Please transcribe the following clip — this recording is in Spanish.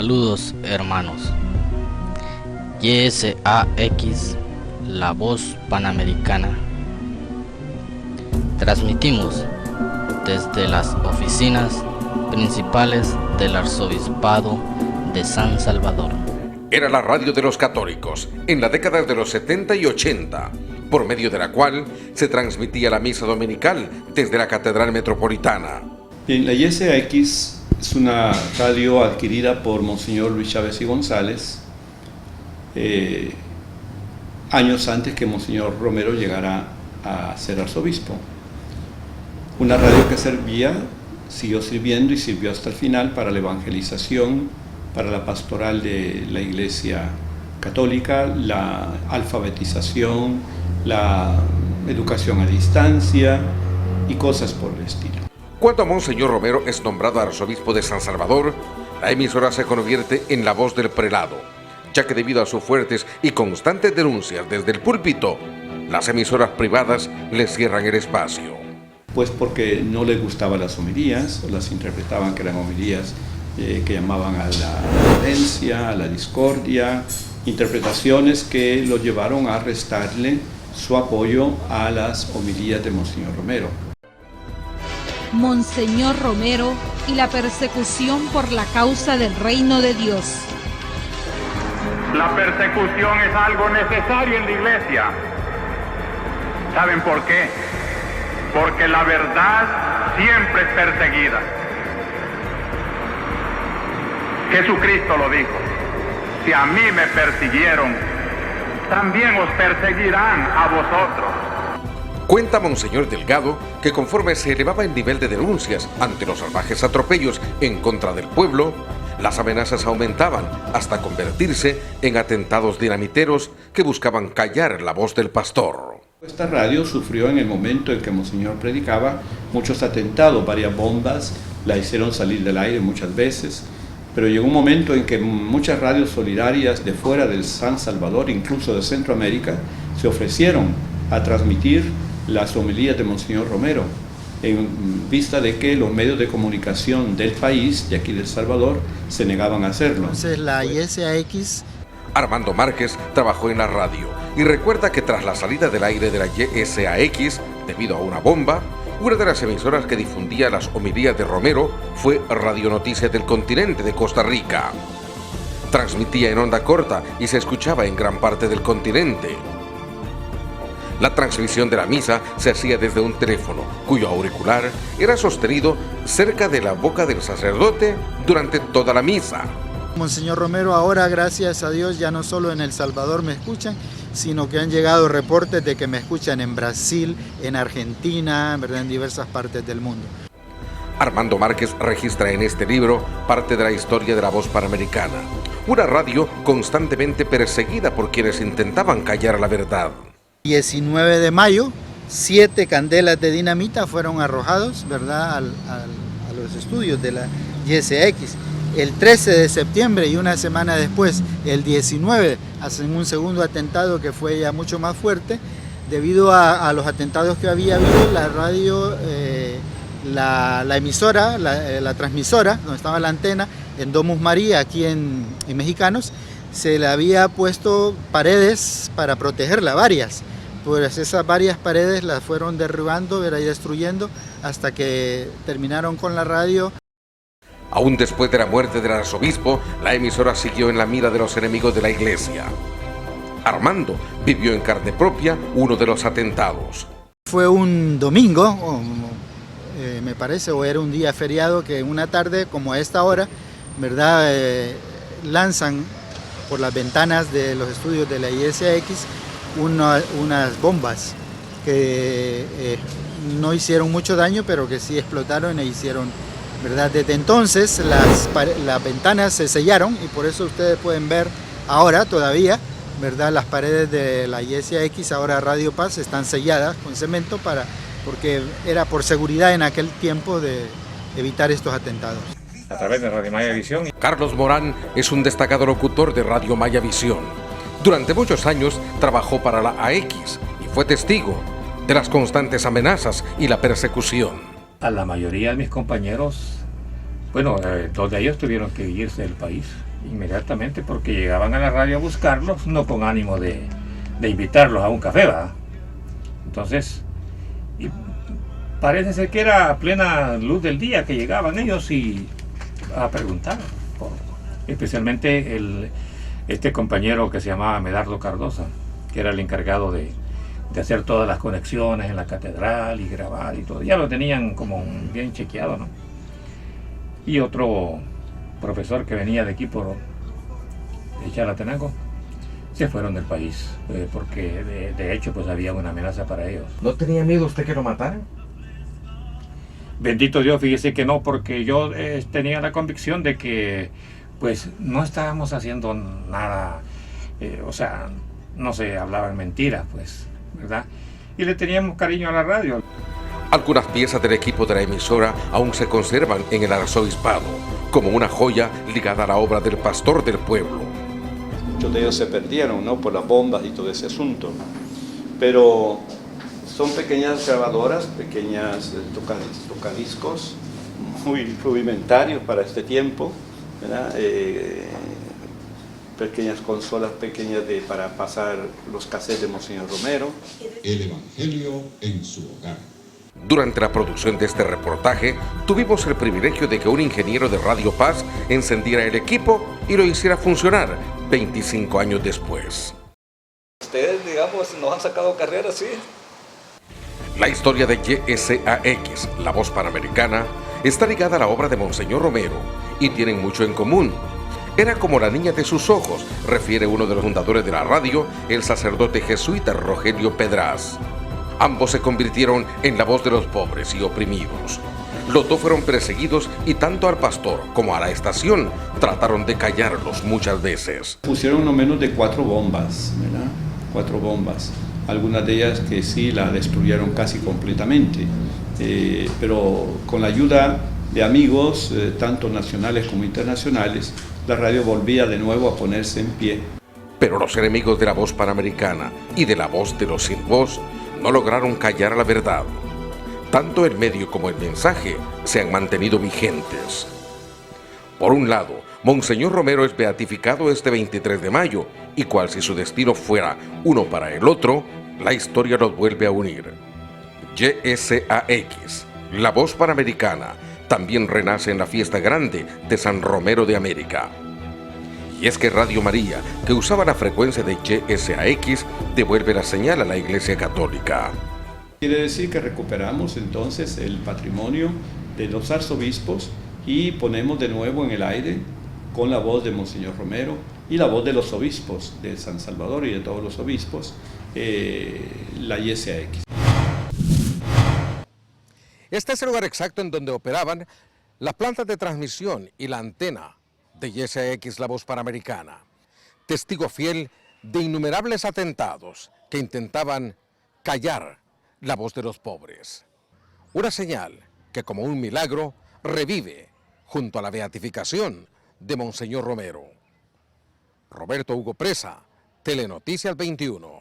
Saludos hermanos. YSAX, la voz panamericana. Transmitimos desde las oficinas principales del Arzobispado de San Salvador. Era la radio de los católicos en la década de los 70 y 80, por medio de la cual se transmitía la misa dominical desde la Catedral Metropolitana. Bien, la YSAX es una radio adquirida por Monseñor Luis Chávez y González años antes que Monseñor Romero llegara a ser arzobispo. Una radio que siguió sirviendo y sirvió hasta el final para la evangelización, para la pastoral de la Iglesia Católica, la alfabetización, la educación a distancia y cosas por el estilo. Cuando Monseñor Romero es nombrado arzobispo de San Salvador, la emisora se convierte en la voz del prelado, ya que debido a sus fuertes y constantes denuncias desde el púlpito, las emisoras privadas le cierran el espacio. Pues porque no les gustaban las homilías, o las interpretaban que eran homilías que llamaban a la violencia, a la discordia, interpretaciones que lo llevaron a restarle su apoyo a las homilías de Monseñor Romero. Monseñor Romero y la persecución por la causa del reino de Dios. La persecución es algo necesario en la iglesia. ¿Saben por qué? Porque la verdad siempre es perseguida. Jesucristo lo dijo: si a mí me persiguieron, también os perseguirán a vosotros. Cuenta Monseñor Delgado que conforme se elevaba el nivel de denuncias ante los salvajes atropellos en contra del pueblo, las amenazas aumentaban hasta convertirse en atentados dinamiteros que buscaban callar la voz del pastor. Esta radio sufrió en el momento en que Monseñor predicaba muchos atentados, varias bombas la hicieron salir del aire muchas veces, pero llegó un momento en que muchas radios solidarias de fuera del San Salvador, incluso de Centroamérica, se ofrecieron a transmitir las homilías de Monseñor Romero, en vista de que los medios de comunicación del país, de aquí de El Salvador, se negaban a hacerlo. Entonces la YSAX... Armando Márquez trabajó en la radio y recuerda que tras la salida del aire de la YSAX, debido a una bomba, una de las emisoras que difundía las homilías de Romero fue Radio Noticias del Continente de Costa Rica. Transmitía en onda corta y se escuchaba en gran parte del continente. La transmisión de la misa se hacía desde un teléfono, cuyo auricular era sostenido cerca de la boca del sacerdote durante toda la misa. Monseñor Romero, ahora gracias a Dios ya no solo en El Salvador me escuchan, sino que han llegado reportes de que me escuchan en Brasil, en Argentina, en diversas partes del mundo. Armando Márquez registra en este libro parte de la historia de la voz panamericana, una radio constantemente perseguida por quienes intentaban callar la verdad. 19 de mayo, 7 candelas de dinamita fueron arrojados, ¿verdad?, a los estudios de la YSAX. El 13 de septiembre y una semana después, el 19, hacen un segundo atentado que fue ya mucho más fuerte. Debido a los atentados que había habido, la radio, la emisora, la transmisora, donde estaba la antena, en Domus María, aquí en Mexicanos, se le había puesto paredes para protegerla, varias. Pues esas varias paredes las fueron derribando y destruyendo hasta que terminaron con la radio. Aún después de la muerte del arzobispo, la emisora siguió en la mira de los enemigos de la iglesia. Armando vivió en carne propia uno de los atentados. Fue un domingo, me parece, o era un día feriado, que una tarde, como a esta hora, ¿verdad?, lanzan por las ventanas de los estudios de la YSAX unas bombas que no hicieron mucho daño, pero que sí explotaron e hicieron, ¿verdad? Desde entonces las ventanas se sellaron y por eso ustedes pueden ver ahora todavía, ¿verdad?, las paredes de la YSAX, ahora Radio Paz, están selladas con cemento porque era por seguridad en aquel tiempo de evitar estos atentados. A través de Radio Maya Visión. Carlos Morán es un destacado locutor de Radio Maya Visión. Durante muchos años trabajó para la AX y fue testigo de las constantes amenazas y la persecución. A la mayoría de mis compañeros, bueno, 2 de ellos tuvieron que irse del país inmediatamente porque llegaban a la radio a buscarlos, no con ánimo de invitarlos a un café, ¿verdad? Entonces, y parece ser que era a plena luz del día que llegaban ellos y a preguntar, especialmente este compañero que se llamaba Medardo Cardosa, que era el encargado de hacer todas las conexiones en la catedral y grabar y todo. Ya lo tenían como bien chequeado, ¿no? Y otro profesor que venía de aquí por Chalatenango, se fueron del país, porque de hecho pues había una amenaza para ellos. ¿No tenía miedo usted que lo mataran? Bendito Dios, fíjese que no, porque yo tenía la convicción de que pues no estábamos haciendo nada, o sea, no se hablaban mentiras, pues, ¿verdad? Y le teníamos cariño a la radio. Algunas piezas del equipo de la emisora aún se conservan en el arzobispado, como una joya ligada a la obra del pastor del pueblo. Muchos de ellos se perdieron, ¿no?, por las bombas y todo ese asunto. Pero son pequeñas grabadoras, pequeñas tocadiscos, muy rudimentarios para este tiempo, ¿verdad? Pequeñas consolas pequeñas para pasar los cassettes de Monseñor Romero. El Evangelio en su hogar. Durante la producción de este reportaje, tuvimos el privilegio de que un ingeniero de Radio Paz encendiera el equipo y lo hiciera funcionar 25 años después. Ustedes, digamos, nos han sacado carreras, sí. La historia de YSAX, la voz panamericana, está ligada a la obra de Monseñor Romero y tienen mucho en común. Era como la niña de sus ojos, refiere uno de los fundadores de la radio, el sacerdote jesuita Rogelio Pedraz. Ambos se convirtieron en la voz de los pobres y oprimidos. Los dos fueron perseguidos y tanto al pastor como a la estación trataron de callarlos muchas veces. Pusieron no menos de 4 bombas, ¿verdad? 4 bombas. Algunas de ellas que sí la destruyeron casi completamente. Pero con la ayuda de amigos, tanto nacionales como internacionales, la radio volvía de nuevo a ponerse en pie. Pero los enemigos de la voz panamericana y de la voz de los sin voz no lograron callar la verdad. Tanto el medio como el mensaje se han mantenido vigentes. Por un lado, Monseñor Romero es beatificado este 23 de mayo y cual si su destino fuera uno para el otro, la historia los vuelve a unir. YSAX, la voz panamericana, también renace en la fiesta grande de San Romero de América. Y es que Radio María, que usaba la frecuencia de YSAX, devuelve la señal a la Iglesia Católica. Quiere decir que recuperamos entonces el patrimonio de los arzobispos y ponemos de nuevo en el aire, con la voz de Monseñor Romero y la voz de los obispos de San Salvador y de todos los obispos, la YSAX. Este es el lugar exacto en donde operaban las plantas de transmisión y la antena de YSAX, la voz panamericana. Testigo fiel de innumerables atentados que intentaban callar la voz de los pobres. Una señal que como un milagro revive junto a la beatificación de Monseñor Romero. Roberto Hugo Presa, Telenoticias 21.